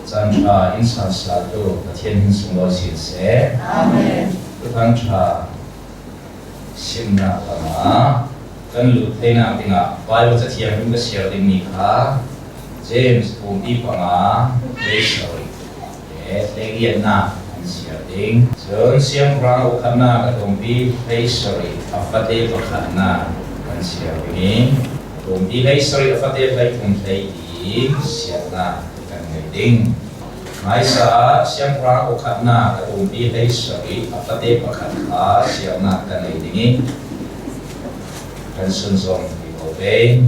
chan tha in san sa tu pathian hin sung lo sin se amen tu than tha simna lama kan lu thena tinga Bible cha thiam him ka share ding ni kha James pumpi panga sorry legian na share ding so siam rang ukana ka tumpi sorry afate pakana kan share ding tumpi sorry afate lai tum lai di share na kan ding mai sa siam rang ukana ka tumpi sorry afate pakana share na kan ding kan sun song di obey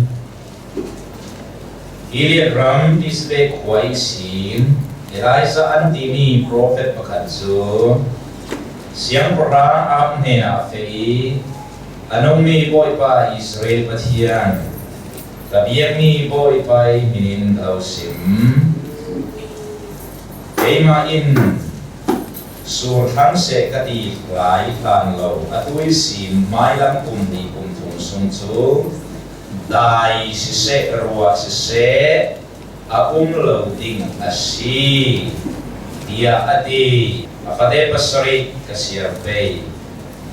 Iliad ram display kwai sin Eliza antini prophet pakatsu siang perang am hena fei anong mi boy pa Israel pathian kabiang mi boy pa minin tausim ema in sur thang se kati lai tan lo atui sim mai lam kum ni kum thung sung chu dai se ruwa se lo ding asi dia ati afade pasari kasir pay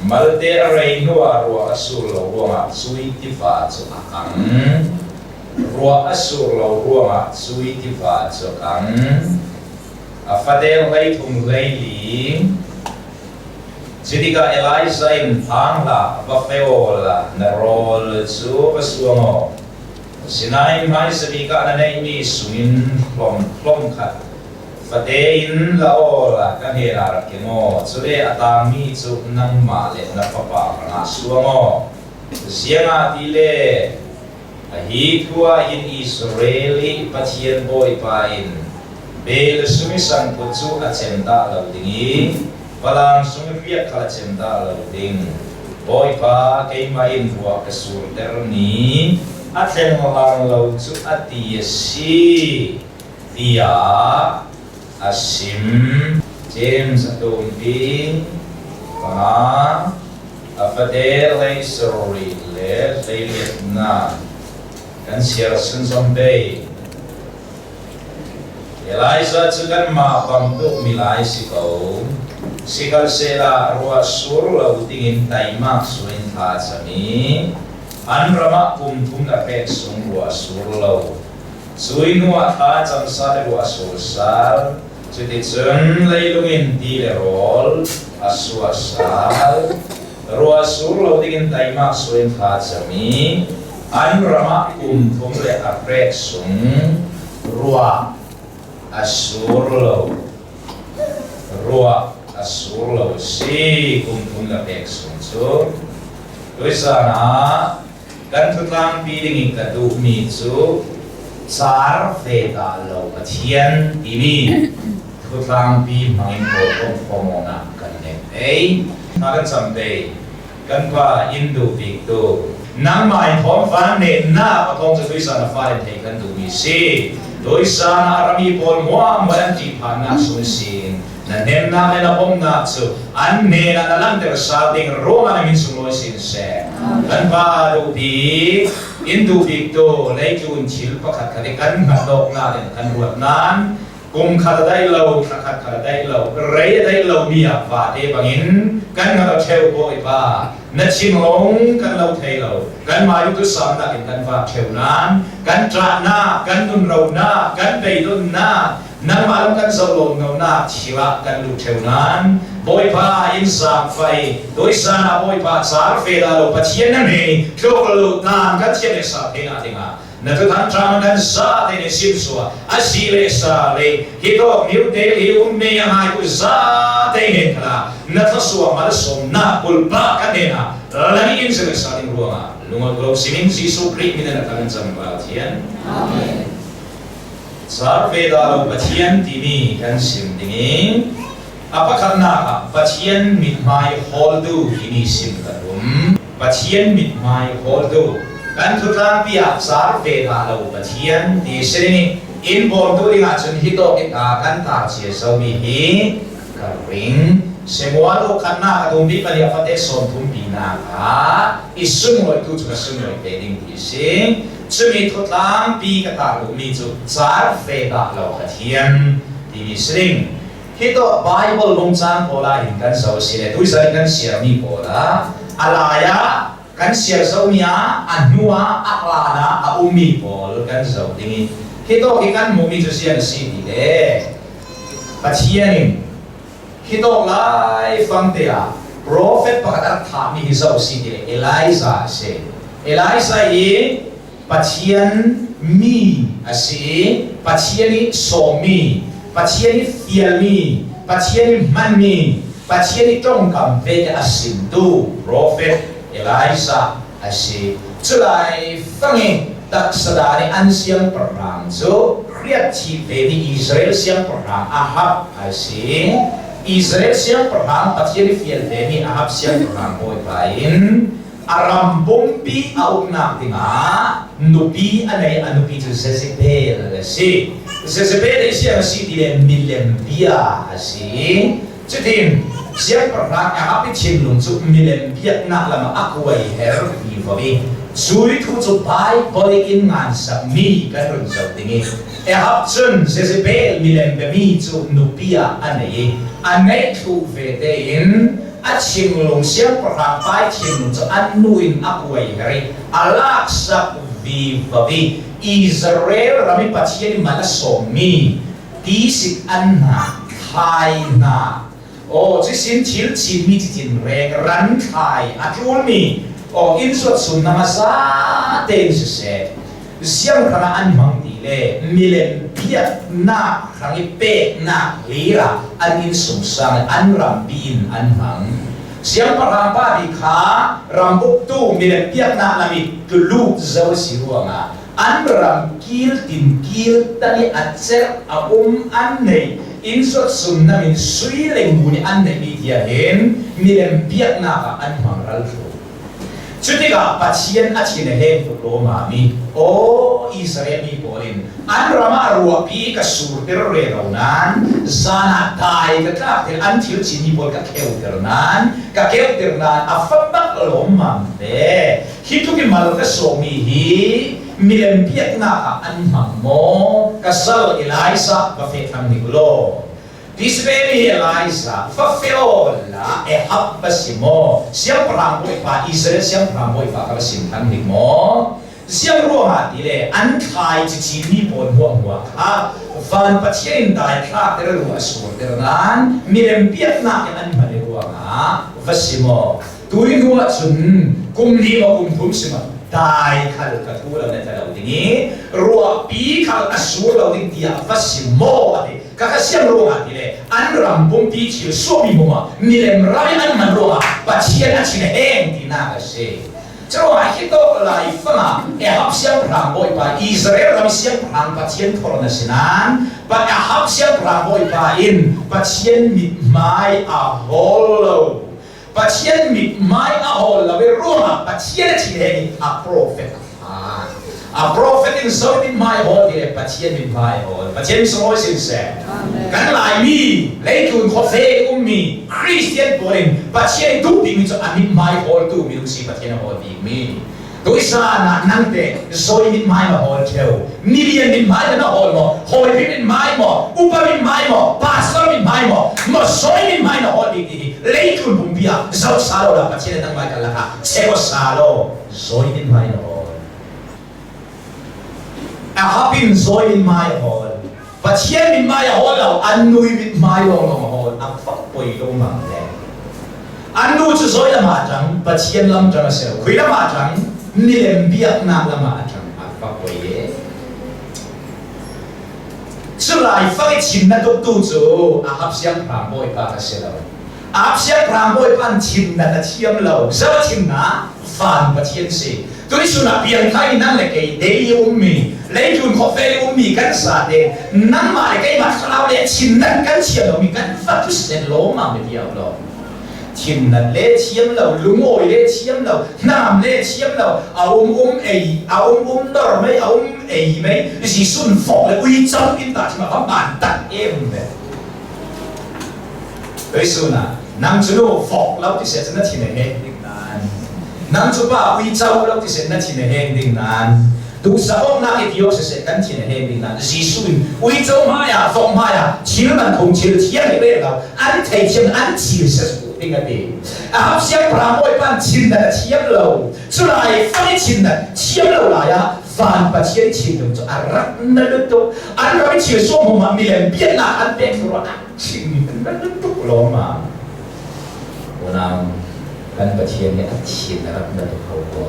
malte aray nuwa ruwa asur lo ruwa sui tifa chu akang ruwa asur lo ruwa sui tifa chu akang afade lay thum lay li Jika Eliza in pangla bafeola na rol chu pasuango sinai mai sabika na nei sungin plom khat fatein laola kanhera kemo chule atami chu nang male na papa na suango sianga tile hi thua in Israeli pathian boy pain bel sumisan puchu achenda lo dingi Palang sungai biak kala cenda loading boy pa kay main buat kesur terni atlen malang laut su ati si dia asim James atompi pana afade lay sorry le na kan siar sun sampai Eliza juga ma pampu milai si kau Sikal sela ruwa sur lau tingin taimak suin tha sami an rama kum na pek sung ruwa sur lau suin nuwa tha cham sa ruwa sur sal chuti chun leilungin ti le rol aswa sal ruwa sur lau tingin taimak suin tha sami an rama kum le apek sung ruwa asur lau ruwa asur lo si kumpul na pek sunso tuisana kan tutang piling ikatu mitsu sar feta lo pathian ini tutang pi mangin potong pomona kan ne nakan sampai kan pa Indo Victo nang mai thom fan ne na patong sa tuisana fa den kan tu mi si tuisana arami pol mo man ti phana sunsin na nem na me na pom na chu an ne na lang ter sa ding Roma na min sumo sin se kan pa do bi Indo Victo lai chun chil pakhat khade kan ma dok na den kan ruat nan kum khada dai lo khat khada dai lo rei dai lo mi a va de bangin kan na theu boy pa na chim long kan lo thei lo kan ma yu tu sam na kan va theu nan kan tra na kan dun ro na kan dei dun na nang malam kan solo ngau na chila kan lu theu nan boy pa in sa fai doi sana boy pa sar fe da lo pathian na ne thlo lu tan kan chen sa the na tinga na tu tan tram kan sa de ne sim so asile sa le hito new day me ya hai ku sa de ne kala na ta so ma som na pul pa kan ne na lagi in sa ding ruanga lungo gro sining si so kri min na kan sam ba thian amen Sar veda lo pathian tini kan sim dingi apa karena pathian mit mai holdu ini sim karum pathian mit mai holdu kan tutang pia sar veda lo pathian di sini in bordu ringa chun hito kita kan ta chia so mi hi karing semua lo karena atumbi kali afate son tumbi na ka isung lo tu juga sung lo beding di sini Chumi tutang pi kata lu mi chu sar fe da lo ka thian tini sering hito Bible longcang pola hinkan sau sile tuisa hinkan share mi pola alaya kan share sau mia anua aklana aumi pol kan sau tingi hito ikan mumi tu sian si dile pachianin hito lai fangtea prophet pakatar thami hisau si dile Elijah se Elijah ye pachian mi asi pachiani somi pachiani fialmi pachiani manmi pachiani tongkam ve asim tu prophet Elijah asi culai fangi tak sedari an siang perang so kriat chi di Israel siang perang Ahab asi Israel siang perang pachiani fial ni Ahab siang perang boy lain aram bombi au nak tinga nubi anai anubi tu Jezebel si Jezebel siang si dia milempia si cetin siang perang Ahab chinglung tu milempia nak lama aku ai her di vabi sui tu tu bai bolikin ngan sami kan runjau tingi Ahab chun Jezebel milempia tu nubia anai tu vetein at singlong siang perang pai singlong so anuin aku ay hari alak sa vivavi Israel rami pachian malasomi tisik anna khai na o jisin til chin mi tin reng ran khai atul mi o insot sun namasa ten se siang kana anmang dile milen piat na rangi pe na lira anin sungsang anram bin anmang siang paramba di kha rambuk tu milen piat na lami tulu zaw siruanga anram kil tin kil tani atser anne insot sun namin sui lenguni anne mi diahen milen piat na ka anmang ralfo Cutika pasien achin he fulo mami o Israel mi polin an rama arwa pi ka sur ter re raunan zana dai ka klak ter an thil chini pol ka kheu ter nan afambak lom mam te hitu ki mal ka somi hi milem piak na ka an mammo kasal Elijah ka fe tham nigulo Disbeli Elijah fafelola Ahab basimo siang perang boy pa Israel siang perang boy pa kasim tan mo siang ruang dile an khai chi mi pon huang ha van patien dai kha ter ruang sur ter nan milem piat na ke an male ruang ha basimo tuin huwa chun kum li ma kum thum sima dai khal ka tu la na ta dingi ruang pi khal asur la ding dia basimo ade kakasiam ruang dile an rambum pi chi so mi mo milem rai an man ruang patien a chi heng di na ka se Charo hito lai fanga Ahab siang perang boy pa Israel ram siang perang patien korona sinan pa Ahab siang perang boy pa in patien mit mai a holo patien mit mai a holo we roma patien chi heng a prophet a prophet in so mit mai holo dire patien mit mai holo patien so mo sin se kan lai mi lei kun kho fe mi Christian boring patien tu ding so amit mai holo tu mi si patien holo mi tôi sa na nang te soi mit mai ma hol theo million mit mai na hol mo hoi mit mai mo upa mit mai mo pastor mit mai mo soi mit mai na hol di lei kun bum bia so salo la patien nang mai kala ka sego salo soi mit mai na hol a hapin soi mit mai hol patien mit mai hol la anui mit mai lo hol a fak poi lo mang le anu chu soi la ma chang patien lam chang se khui la ma chang nilem biak na lama atang apa koye sulai fai chin na tu chu Ahab siang pramboy pa ka selo Ahab siang pramboy pan chin na chiam lo sa chin na fan patien se tu suna pian khai nan le ke dei ummi le jun kho fe ummi kan sa de nan ma le ke ma khalau le chin nan kan chiam lo mi kan fa tu sen lo ma me dia lo Chim nat le chiam lo lung oi le chiam lo nam le chiam lo ei dor mai ei mai si sun fo le ui chang in ta ma fa ban tak em de oi suna nang chu no fo lo ti se na thi ne he ding nan nang chu ba ui chau lo ti se na thi ne he ding nan tu sa om na ke tio se kan chin he ding na jisu ui zo ma ya fong ma ya chil man khong chil thian le la an thai chim an chil se su ding a be a hap siang pra moi pan chin da thiam lo chu lai fa chin da thiam lo la ya van pa chian chin dum cho arak na lu to an ra chi so mo ma mi len bien na an pe ro an chin na lu to lo ma ona kan pa chian ne chin na rak na to ko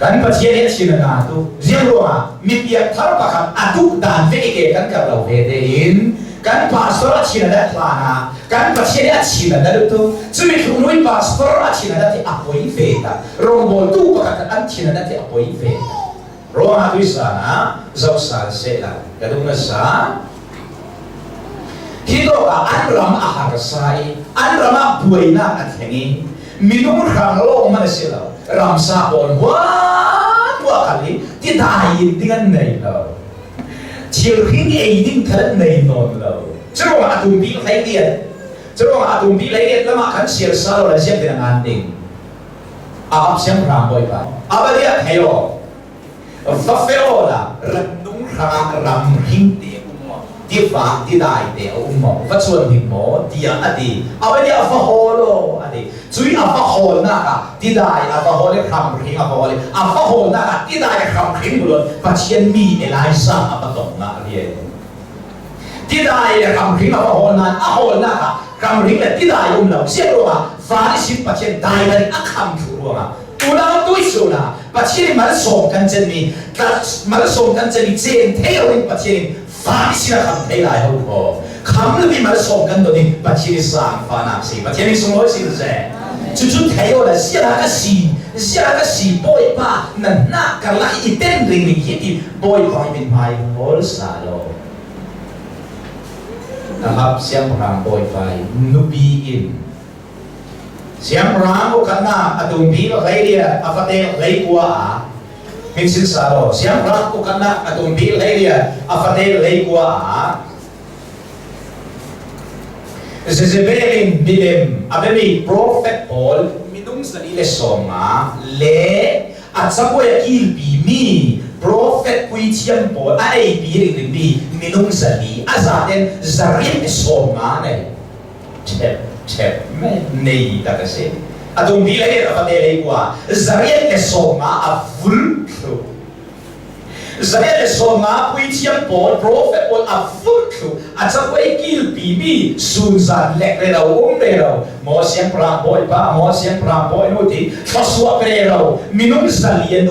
kan pa chian ne chin na to zero a mi pia thar pa khan atu dan ve ke kan ka lo ve de in kan pastor a chin na plana kan pa chian ne chin na lu to chu mi khu noi pastor a chin na ti apoi ve ta ro bo tu pa kan an chin na ti apoi ve ro a tu sa na zo sa se la ka du na sa hito ka an ram a har sai an ram a buai na a thengi minung khang lo ma se la ram sa on wa kali ti dai dingan nei lo chiều khi ấy đinh thật này ngon lâu, chứ không à tụi bị lấy điện, chứ không à tụi bị lấy điện là mà khán chiều sao là xem tiền an định, áp xem làm bồi vào, bây giờ thấy rồi, phát phiếu là rất đúng làm hình tiền đi phá đi đại đều phát xuân hình mỏ đi đi, bây giờ phát hồ lo đi, chui phát hồ na cả đi đại phát hồ để làm hình phát hồ phát hồ na cả đi đại làm hình luôn, phát triển mi lại sang phát động na đi, đi đại làm hình phát hồ na cả làm hình là đi đại lâu, xem rồi phá đi xin phát triển đại là ác ham chủ rồi Una tu isu na, pachini malasong kan jeni, malasong kan jeni jen theo in pachini phá sila kham thấy lại hậu khổ, kham là vì malasong kan đó đi pachini sang phá nạp si, pachini sung lối xin sẽ, chú theo là sila cái si boy pa, năn na cả lại ít tên ring mình hiti boy pa mình mai hol sa lo, nahap siang rang boy pa nubi in. Siang rang kan na atung bi lai dia afate lai kuah min sin saro siang rang kan na atung bi lai dia afate lai kuah Jezebelin bilem abemi prophet Paul minung sa ile songa le at sa ko yakil bi mi prophet kuitiam Paul ai bi ring bi minung sa li azaten zarin songa ne chep nei ta kasi atong bilay at patelay kwa zarian le songa a full clue zarian le songa kuitiam Paul prophet Paul a full clue at sa kway kil bibi sunzan lek le raw le raw mo siyang praboy pa mo siyang praboy no ti faswa pre raw minung zalian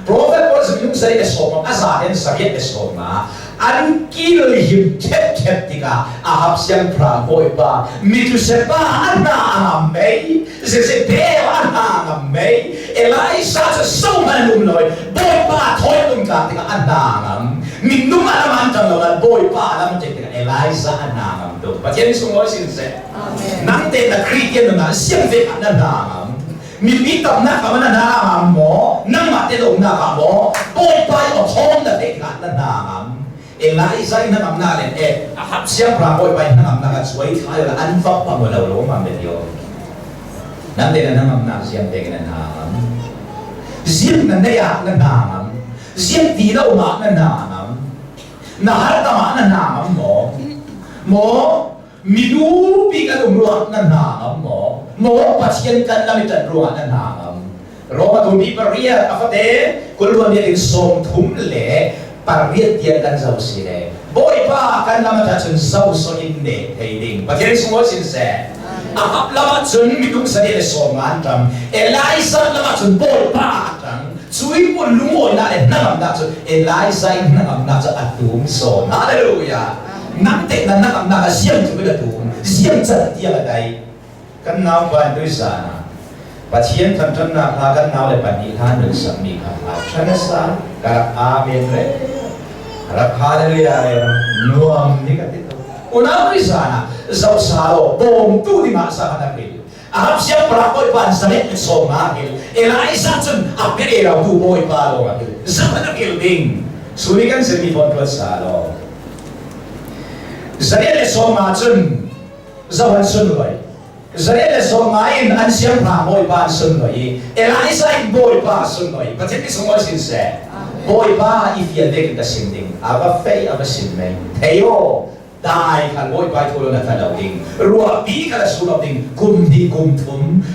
prophet Paul sa minung zarian le songa azaten zarian le songa an kilo him tep tika ahap siyang praboy pa mitu sepa ana amay se beo ana amay Elisa sa soman umloy boy pa toy ka tika anangam minum alaman tanongan boy pa alam tika Elisa anangam do patyan sungoy sinse nang te na Christian na siyang ve anangam mibitam na kamananangam mo nang matedong na ka mo boy pa o thong na tika anangam Elisa ina ngam na len ahap siya praboy pa ina ngam na katsuay tayo na anfak pa mo laulo mamedyo nande na ngam na siyang tingin na ngam siyang nanaya na ngam siyang tila uma na ngam nahartama na ngam mo midupi ka lumruak na ngam mo pasyan kan lamitan ruak na ngam Roma tumbi pariya afate kulwan niya rin som tumle pariat dia kan zau sire boy pa kan lama chun zau so inde heiding patien sungo sin se ahap lama chun midung sa dia so ngantam Elisa lama chun boy pa tang chui mo lumo na nangam na chun Elisa nangam na cha atum so hallelujah nante na nangam na siam tu da tu siam cha dia la dai kan naw ban tu sana patien kan na kan naw le pani than nu sami ka chanasa kar amen re harap hallelujah nuam ni katito una sana zau salo bom tu di masa hadapi ahap siya prakoy pan salit so ngahil Elisa chun apire raw tu boy pa lo ngahil zaman na building sulikan semi kontrol salo salit so ma chun zawan sun loy Israel so main an siam pha boy pa sun noi Elisa in boy pa sun noi pathet ki sungol sin se boy pa if ya dek ta sin ding aba fei aba sin mai theo dai kan boy pa tholo na ta lo ding ruwa bi ka su lo ding kum thum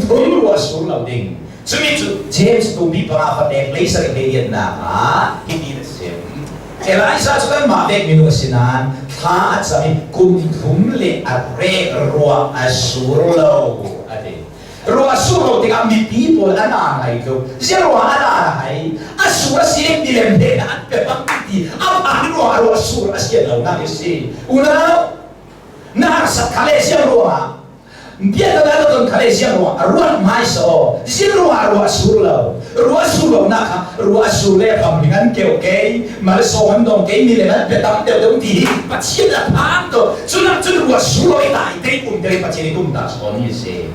ruwa su lo ding chumi chu James to bi pa fa dek laser ke na ha ki ni sim Elisa so kan ma dek minu sinan tha achami kum thum le are ruwa asurlo ade ruwa asurlo ting am people ana hai ko zero ana hai asura sim dilem de na pe pang ti am an ruwa asura asia lo na isi una na sa kale sia ruwa dia da da kale sia ruwa mai so zero ruwa asurlo na ka ruwa asule pam ngan ke okay mal so han dong ke mi le na pe tam te dong ti pa chi la pam to chuna chun ruwa asuro dai dei dei pa chi tum ta so ni se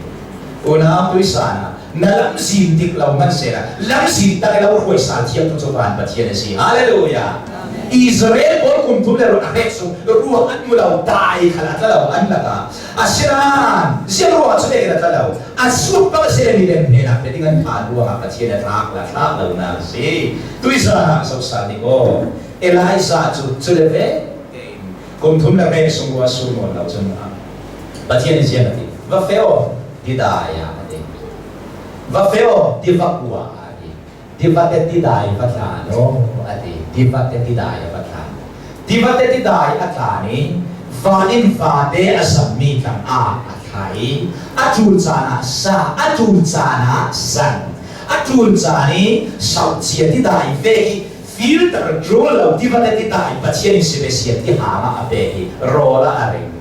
una tuisana na lam sin dik lau man sera lam sin ta lau khoi sa thiam tu choban pa chi ne si hallelujah Israel bol kum tu le ro akso ruwa an mulau dai khala ta lau an la asiran zero chu de la ta lau asu pa se ni le ne na pe dingan pa ruwa pa chi ne rak la tha lau na si tuisana so sa ni ko Elisa chu le ve kum thum la re sung wa su mo lau chen na pa chi ne sia na ti va feo di daya ade va feo di vakua ade di vate di dai vatlano ade di vate di dai vatlano di vate di dai atlani va in va de asami kan a athai atul chana sa atul chana san atul chani sau chia di dai ve filter rolo di vate di dai patien sibesia di hama abe rola are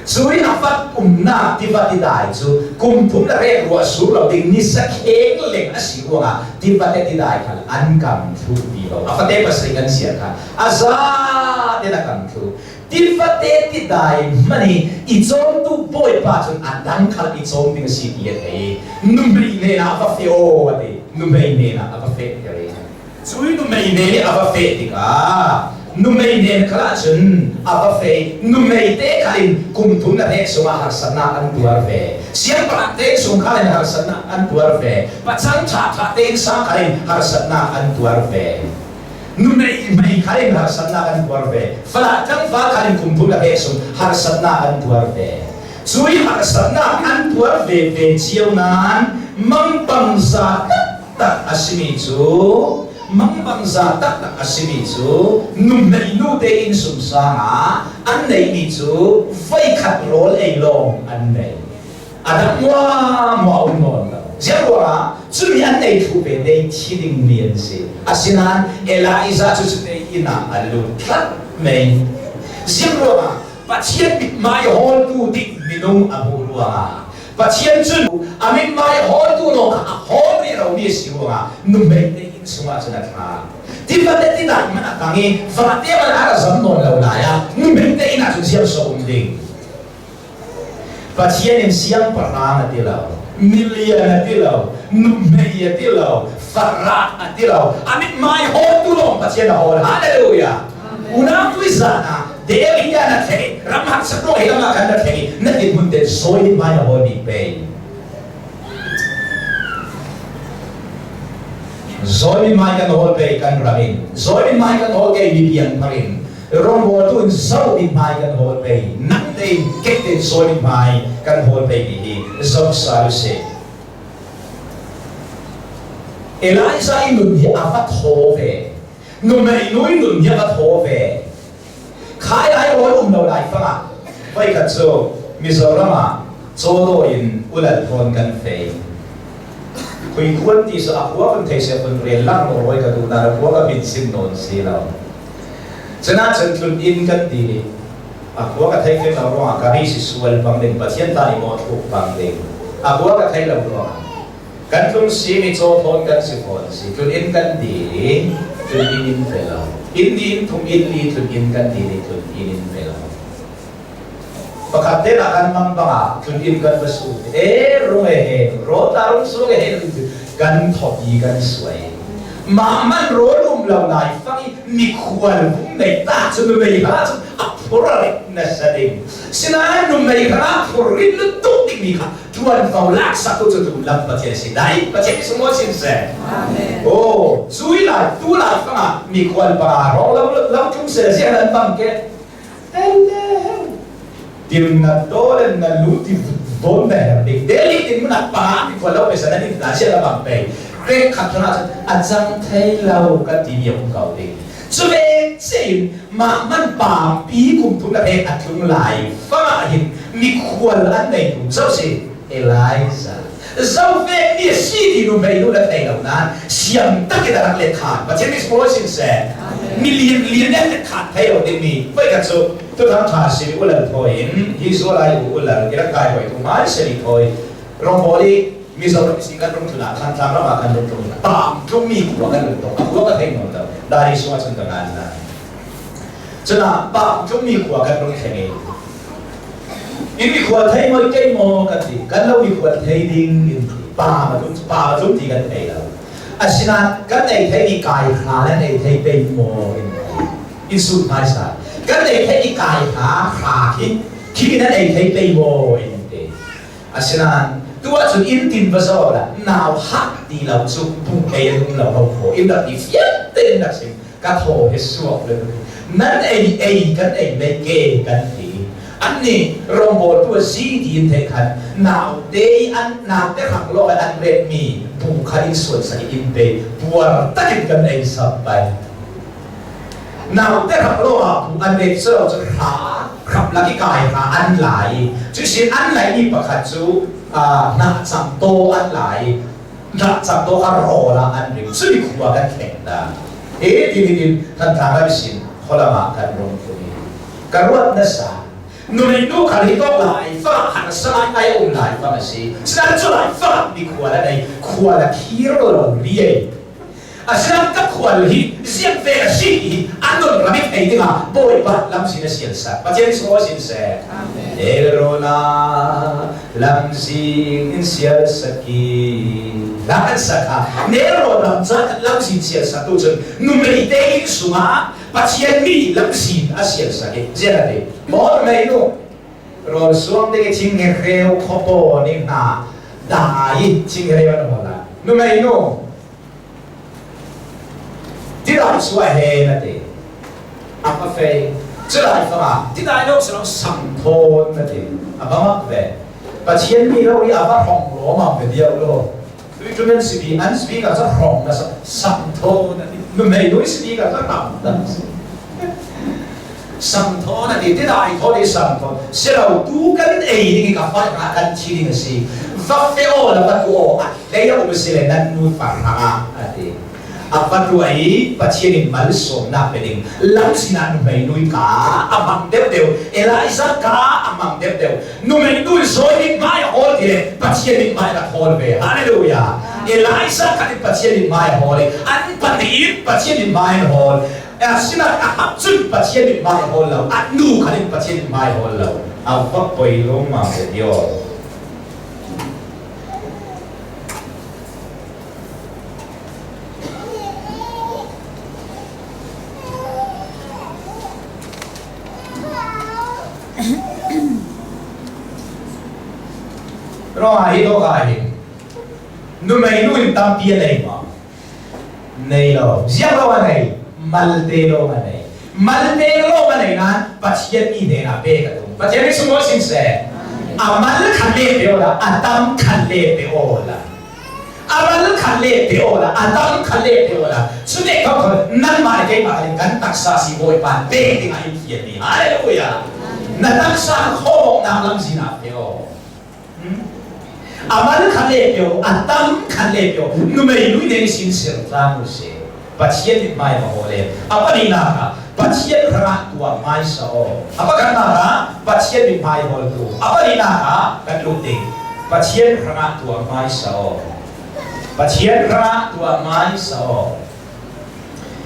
Zui afat na tiba tidai zu kum thum la re ruwa su lo ding ni sa kheng leng asiwa tiba tidai kal an kam thu bi lo afate pasringan sia ka aza de na kam thu tiba tidai mani I chom tu boy pa chun adang khal I chom ding si ti e numri ne na fa fe o ade numri ne na fa fe re zui numri ne fa fe ti ka numei nen kala chun aba fe numei te kalin kum thum na re suma har sana an tuar ve siam pa te sum kalin har sana an tuar ve pachang tha te sa kalin har sana an tuar ve numei mai kalin har sana an tuar ve fala tang fa kalin kum thum na re sum har sana an tuar ve chui har sana an tuar ve ve chiau nan mang pang sa ta asimi chu mang bang za tak asimi chu num nei nu te in sum sanga an nei ni chu vai khat rol ei long an nei adam wa mo mon zerwa chu mi an nei thu be nei thi ding lian se asinan Elisa chu chu te ina alu tlat mei zerwa pathian bit mai hol tu dik minung amurwa pathian chu amin mai hol tu no hol ni ro ni siwa num nei semua sudah terang. Tiba-tiba tidak mana kami Fatih berada zaman laulaya, numpente ina tu siap sounding. Pasien yang siang perang atilau, milian atilau, numei atilau, farat atilau. Amit mai hol tulong pasien hol. Haleluya. Unang tu sana, dia dia nak cari, ramah sepuluh hilang akan nak cari. Nanti munte soy mai hol di pay. Zoi mai kan hol pe kan ramin zoi mai kan hol ke bibian parin rong bo tu zau bi mai kan hol pe nang te kete zoi mai kan hol pe bi zau sa se Elisa inun hi afat ho ve nu mai nui nun hi afat ho ve khai ai hol lo lai fa vai ka zo Mizorama zo do in ulal thon kan fe kui kuan ti sa akwa kan thai se pun re lang no roi ka tu na ko ka bin sin non si lao chana chen tun in kan ti akwa ka thai ke na ro ka ri si sual bang den pathian ta ni mo thu bang den akwa ka thai la ro kan tun si ni cho thon kan si phon si tun in kan ti tun in fe lao in din thum in li tun in kan ti ni tun in fe lao pakate akan mambanga tun in kan basu rung ro tarung su kan thopi kan suai maman ro lum lau nai fangi ni khwal nei ta chu mei ha apura na sading sinan nu mei ha purin tu ti ting mi kha tuan fau lak sa tu tu lam pathian si dai pathian semua sin se amen oh zui lai tu lai fa mi kwal pa ro lam tum se sia nan bang ke hello tim na tolen na luti bon na dik deli tim na pa mi kwal pe sa na dik da sia la bang pe re khat na ajang thai lau ka ti yong kau dik so ve sin ma man pa pi kum tu na pe atlung lai fa hin mi kwal an nei tu so si Eliza sau ve ni si di nu mei nu la thai lau na siam ta ke da le khan ba chen mi small sin se million ne khat thai o de mi pai ka so tu thang tha si u la thoi hi so lai u la ke ra kai hoi tu mai se li thoi rong body mi so ro si kan rong tu la khan tham ra ma kan rong tu la tam tu mi ku kan rong tu ku ka thai no ta dari so chen ta nan na chana ba tu mi ku kan rong thai in mi khua thấy mới cái mò cái gì cái lâu mi khua thấy đinh bà mà chúng thì cái này đâu à xin anh cái này thấy đi cài khá cái này thấy bên mò in suốt mai sao cái này thấy đi cài khá khi cái này thấy bên mò in à xin anh tôi chọn in tin vào sao là nào hát đi lâu chụp bung cái luôn lâu lâu khổ in đặt đi phía tên đặt xem cái thổ hết suốtเลยนั่นไอ้กันไอ้ไม่เก่กันทีอันนี้รองบอกตัวซีดีนเทคันนาวเดย์อันนาวเดย์ขังโลกอันเรดมีผู้ขันส่วนสายอินเดย์บัวตัดกันไอ้สับไปนาวเดย์ขังโลกผู้อันเรดเซอร์จะหาขับลักกายหาอันไหลจุดสิ่งอันไหลนี่ประคัตจูนักจับโตอันไหลนักจับโตอันรอละอันหนึ่งซึ่งมีขวากันแข่งได้ทีนี้ท่านทางรับสินคนละมากันรวมตัวนี้การวัดนัสสานุ่มนูขันที่ต้องไหลฟ้าหันสลายไออุ่นไหลฟ้ามาสิฉะนั้นจะไหลฟ้ามีขวาอะไรขวาละคีโรลเรียฉะนั้นกับขวาเลยเสียงเฟรชีอันนั้นเราไม่เห็นดีกว่าบ่อยบ้านลำสินเสียงสัตว์ปัจจัยสมสินเสเอโรนาลำสินเสียสกีลำสักเนโรนาลำสินเสียสัตว์ตัวจนนุ่มไม่ได้ยินสุมาปัจจัยมีลำสินเสียสักเจริญมอร์ไม่รู้รอส่วนเด็กชิงเรียวขบนี่นาได้ชิงเรียวนั่นหมดละนุ่มไม่รู้ที่เราสวยเฮนั่นเองอัปเฟย์จะได้ฟังที่ได้เราสร้างสัมพันธ์นั่นเองอัปมาเวปัจจัยมีเราอีอัปห้องล้อมาเป็นเดียวโลวิจุนันสิบีอันสิบีก็จะห้องนะสัมพันธ์นั่นเองนุ่มไม่รู้สิบีก็จะทำนั่นสัมพันธ์นั่นเองที่ได้เขาได้สัมพันธ์เสร็จเราดูกันเองนี่ก็ฟังกันทีนึงสิฟังเฟโอแล้วก็กูอ่ะได้ยังอุปสรรคนั้นนู่นฟังนั่นเองapa tu ai patien in mal som na peding lam sinan mai nui ka amang deu deu Eliza ka amang deu deu nu mai nui so ni mai hol dire patien in mai la hol ve hallelujah Eliza ka ni patien in mai hol an pati patien in mai hol sina ka hapchun patien in mai hol lo an nu ka ni patien in mai hol lo apa poi lo ma de dio rồi ai đó cái nu mai nu in tam pia này mà này lo giang lo này malte lo này na patient ni ne na pe ka tu patient ni semua sinse amal khalle pe ola atam khalle pe ola amal khalle pe ola atam khalle pe ola sune ka ko nan ma ke ma kan taksa si boy pan pe ti ngai pia ni hallelujah na taksa ho na lam sina pe o amal khalle pyo atam khalle pyo numei lui de sin sir tang se patient in mai ma hole apani na ka patient khara tua mai sa o apakan na ka patient in mai hol tu apani na ka kan lu de patient khara tua mai sa o patient khara tua mai sa o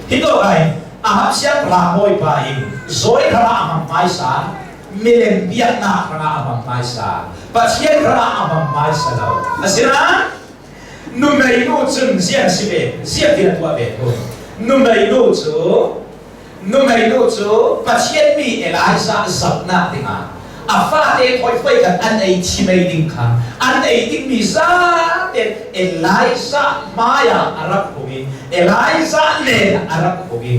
hito ai ahap siang ra hoi pa in zoi khara amang mai sa milen biak na khara amang mai sa patient khara amang mai sa lo asira numei nu chung zian sibe zian dia tua be tu numei nu chu patient mi Eliza zapna tinga afa te khoi fai kan an ei chimei ding kha an ei ding mi sa te Elisa maya arab hogi Elisa le arab hogi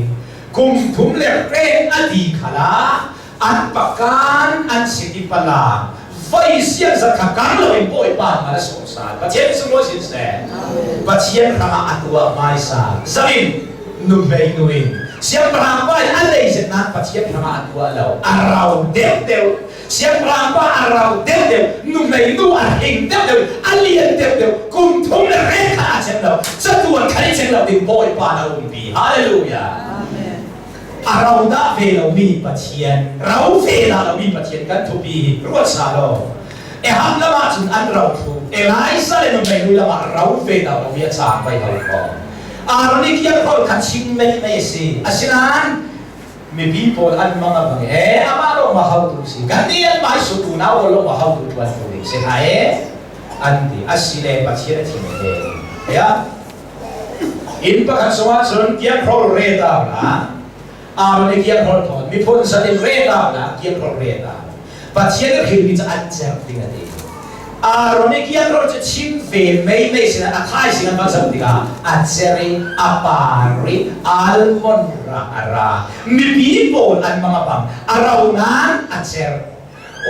kum thum le ren adi khala an pakan an siti pala vai siang sa kakang lo in boy pa mala so sa pa chen so mo sin se pa chen rama atua mai sa zain nu mei nuin siang rama pa an lei se na pa chen rama atua lo arau deu siang rama arau deu nu mei nu a hing deu alien deu kum thum le re kha chen lo sa tuan khai chen lo din boy pa na um bi hallelujah arau da ve lo mi pathian rau ve la lo mi pathian kan thu bi ruat sa lo ham lama chun an rau thu Elisa le no mai lu lama rau ve da lo mi cha pai ho ko aroni kia ko khan ching mai si asinan mi bi pol an mga bang amaro ma hau tu si gandian mai su tu na lo ma hau tu tuan tu se hae andi asile pathian thi me ya in pa kan so chun kia ko re da la aroni kia ko thon mi phon sa le re da la kia ko re da pathian ke mi cha an cha ting adi aroni kia ko cha chim ve mai sin a khai sin ba sa diga a cheri apari almon ra mi bi pol an mga bang araunan a cher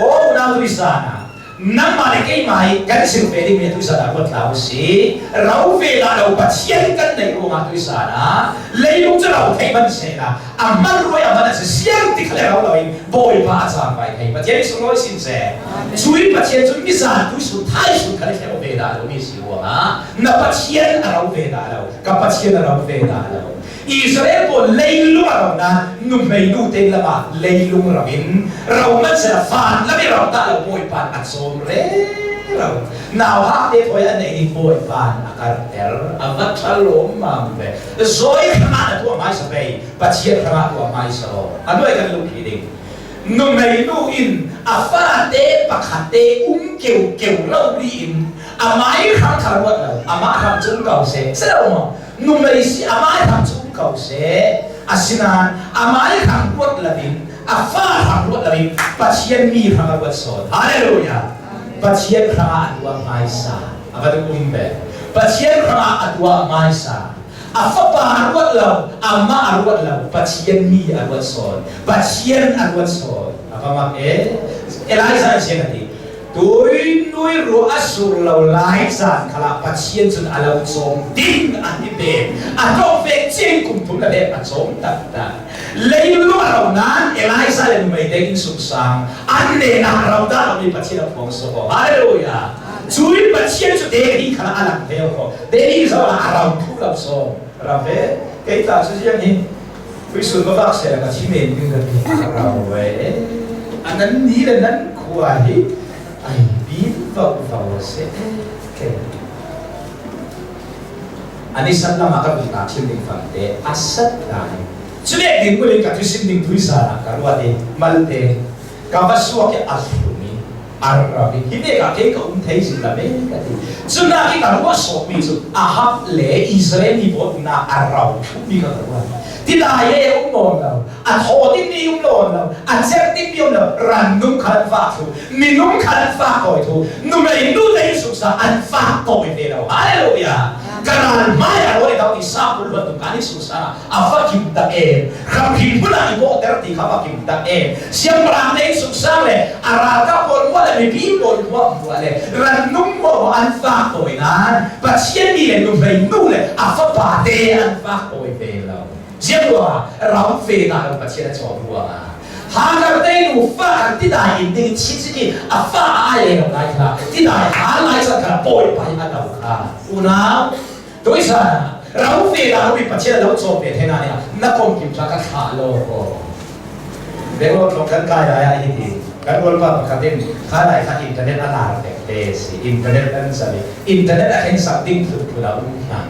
o na risana nang mane kay mai kan sin pwede mi tu sa dapat law si rau ve la lo pathian kan nei ko ma tu sana leilung cha rau thai ban se la aman roi aman sa siang ti khala rau loi boy pa sa pai kai pathian su ngoi sin se chui pathian chu mi sa tu su thai su khala ke ve la lo mi si wa na pathian rau ve la lo ka pathian rau ve la lo Israel po leilung rau na nung mai nu te lama leilung rawin rau man sa fan la mi rau ta lo boy pan at so rau now ha te toy an nei boy pan akar ter avat shalom mambe zoi khana tu mai sa bei pathian khana tu mai sa anu ai kan lu kidding nu mai nu in afa te pakhate keu lau ri in amai khang kharwat lau ama kham chung kau se sao nu mai si amai kham chung kau se asinan amai kham wat lavin afa kham wat lavin pathian mi khang wat so hallelujah pathian khang atwa mai sa avadu umbe pathian khang atwa mai sa afa pa arwat lau ama arwat lau pathian mi arwat so pathian arwat so apa mak Elisa siapa Doi nui ru asur lau lai san kala pathian sun alau som ding ani be atau ve ching kum tum la be asom tak tak leilu lau nan Elisa le mai ding suksang anne na rau da mi pathian phong so hallelujah chui pathian su de di kala alam be ko de di so la arau thu lau so rabe kai ta su yang ni wi sun ba bak se la chi men ding da rau we anan ni le nan kuai ai bin vào sẽ kể anh ấy sắp làm các việc thiên đình phẩm để asat lại cho nên đến cuối cả thứ sinh đình thứ sa cả loa đi mal để cả vắt suy cái asumi Arabi hiện cả cái cũng thấy gì là mấy cái gì cho nên cái cả loa số ví dụ Ahab lệ Israeli bộ na Arab bị cái loaที่ได้เองอุ้มนเราอันโหที่นี่อุ้มนเราอันเช็คที่พี่อุ้มเรารันนุ่งขันฟ้าถูมีนุ่งขันฟ้าก่อยถูนุ่มเลยนุ่งเลยสุขสันต์อันฟ้าก่อยเดียวฮาเลลูยาการไม่เอาไว้เราที่สาบุญวันตุการนี้สุขสันต์อาฟ้ากิมตะเองคำพิมพ์พลังโบเตอร์ที่ข้ากิมตะเองเสียงปรามเองสุขสันต์เลยอาราคาบนว่าเลยมีพี่บนว่าเลยรันนุ่งว่าอันฟ้าก่อยนั้นปัจเจียนนี่เลยนุ่มเลยนุ่งเลยอาฟ้าป่าเดียนฟ้าก่อยเดียวเจ้าเราเฟน่าเราประเทศชอบวัวหากเราได้ดูฟ้าที่ได้ยินดีชิดที่ฟ้าอะไรเราได้ค่ะที่ได้หาอะไรสักการปล่อยไปอันเราค่ะอุณาโดยสารเราเฟน่าเราเป็นประเทศเราชอบเป็นที่นั่นเนี่ยนักคอมพิวเตอร์ก็ขาโลกเดี๋ยวเราคันกายอะไรที่กันวันว่าประเด็นข้าได้ข้าอินเทอร์เน็ตอะไรเด็กสิอินเทอร์เน็ตนั่นสิอินเทอร์เน็ตอะไรสักดิ้งถูกเราหนัง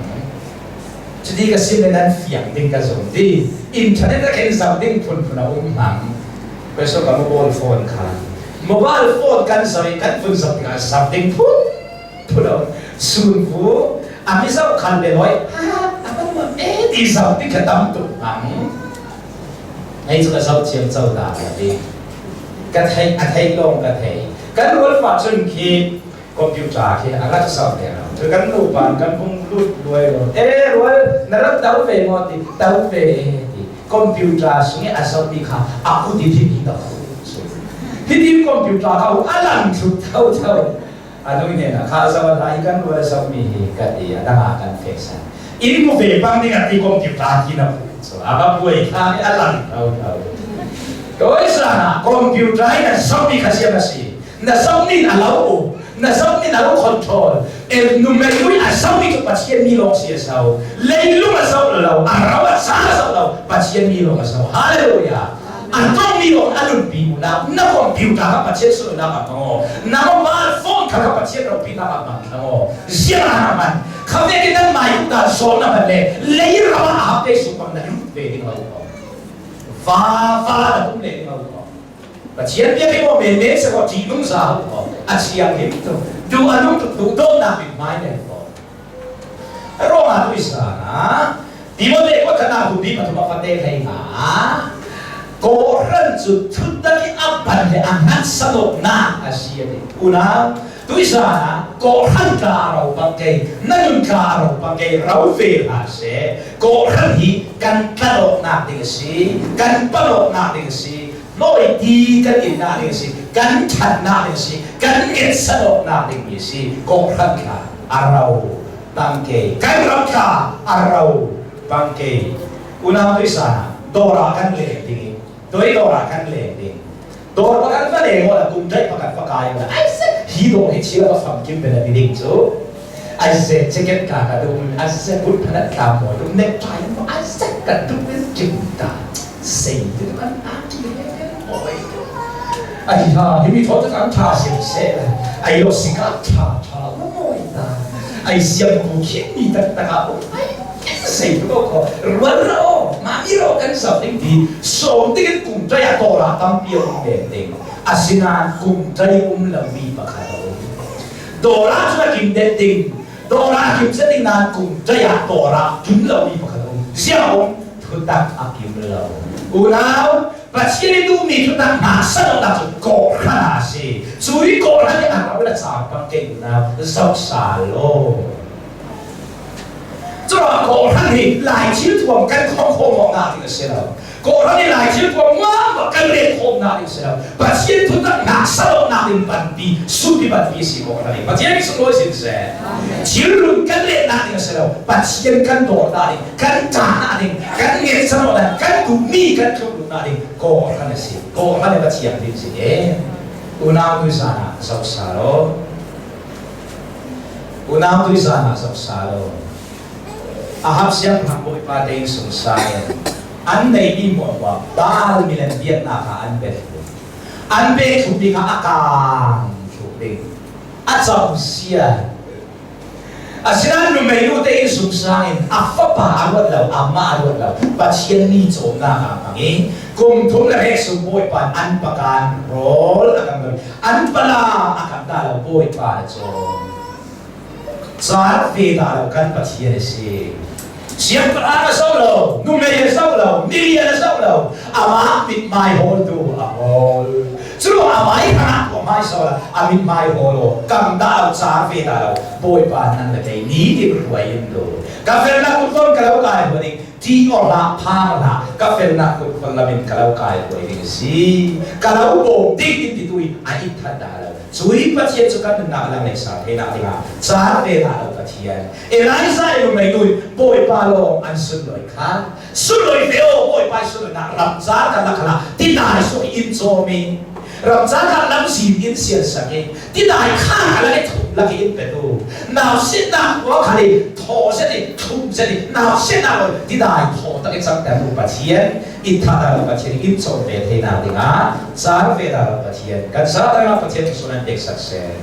jadi kesimpulan dan fiang tinggal zombie internet kan zombie pun pernah umam besok kamu mobile phone kan sorry kan pun zombie pun sungguh amisau kan beloi apa di zombie ketam tu itu juga zombie yang jauh dah jadi cái thầy long cái thầy cái luôn phát sinh khi computer khi anh đã sao thế nào thì cái lúc bạn cái không lúc đuôi rồi nó rất đau về một thì đau về thì computer suy nghĩ sao đi khá aku đi đâu thì computer thâu alam chút thâu ano ini na khasa wala ikan wala sa mihi kati ada akan fesa ini mo ve pang ni ati computer kina so apa buai ka alam Doi sana computer na sabi kasi na sabi na lawo na sabi na lawo control numero a sabi ko pasien milong siya sao leilung a sao lawo araw sa sao pasien milong a sao hallelujah Antong milong alun pi na computer ka pasien so na ka na mobile phone ka pasien ro pi na ka siya naman kami kita mai ta so na le leira ma update so pang na pe ni va cũng để mà và chiến biết cái bộ mềm sẽ có chỉ đúng sao à chiang cái đó dù anh lúc tụt đâu nào bị mai này có Roma tôi sana đi một để có khả năng tụt đi mà tụi nó phát đây hay hả có rất chút thức đó cái áp bản để ăn ngắt sao đâu na à chiang đấy una tôi sana có hàng cả rồi bằng cái năng cả rồi bằng cái rau về là sẽ có hàng gì cần bao nạp được gì cần bao nạp được gì nói đi cần gì nạp được gì cần chặt nạp được gì cần get sao nạp được gì có hàng cả rau bằng cái rau cả rau bằng cái una tôi sana dora kan le đi tôi dora kan le đi Dor pakan pa le ngola kung jay pakan pa kaya na ay se hido hit sila pa famkim pala dinig so ay se checket ka ka dum ay se put panat ka mo dum necktie mo ay se ka dum is jinta say dum an oy ay ha himi thot ka tha se ay lo sika tha mo ita ay siya mo kini ta ka ay say ko ruaro Ma'iro kan something di so tingin kung jaya tora tampiyo bending asinan kung jay lami bakado dora sa kim dending dora kim setting nan kung jaya tora lami bakado siya kung tutak akim law unaw pasien itu mi tutak masa tutak ko kasi sui ko kasi ang wala sa pangkeng na sa salo这果然你来起我跟空空往哪里的时候，果然你来起我我跟你空哪里的时候，把钱都在哪少哪里本地，数的本地是果然你，把钱是多少钱？钱轮跟你哪里的时候，把钱跟多哪里，跟哪里，跟你什么的，跟土米跟土哪里，果然是，果然你把钱的是哎，unang tu sana sa salo, unang tu sana sa salo. Ahap siya pangboy patay sungsayan. An nay di mo wa dal milan biat na ka anbet. Anbet tubi ka akang tubi. At sa siya. Asinan no mayo tay sungsayan. Afa pa awat law, ama awat law. Pat siya ni zo na ka pangi. Kung tum na rek sumboy pan an pakan roll akang an pala akang dalaw boy pa zo. Sa feta kan patia si siapa ana solo numero solo miliar solo ama mit mai hol tu ahol suruh amai kana ko mai solo amit mai holo kam da sa feta boy pa nan da kai ni di ruai indo ka fer na kun kon kalau kai bani ti ora pa na ka fer na kun kon lamin kalau kai boy ni si kalau bo dik ti tui ai thada Suri patien sukan na lang na isa kaya natin nga sa atin na patien. Elay sa iyo may nuy boy palo ang suloy ka. Suloy veo boy pa suloy na ramza ka na kala tinay so insomi. Ramza ka lang sin in siya sakit. Tinay ka lagi lagi in pedo. Now sit na wa kali to siya ni tum siya ni. Now sit na tinay to takit sa tayo patien. Itada patien insomi kaya natin nga sa atin na patien. Kan sa tayo patien sunan tek success.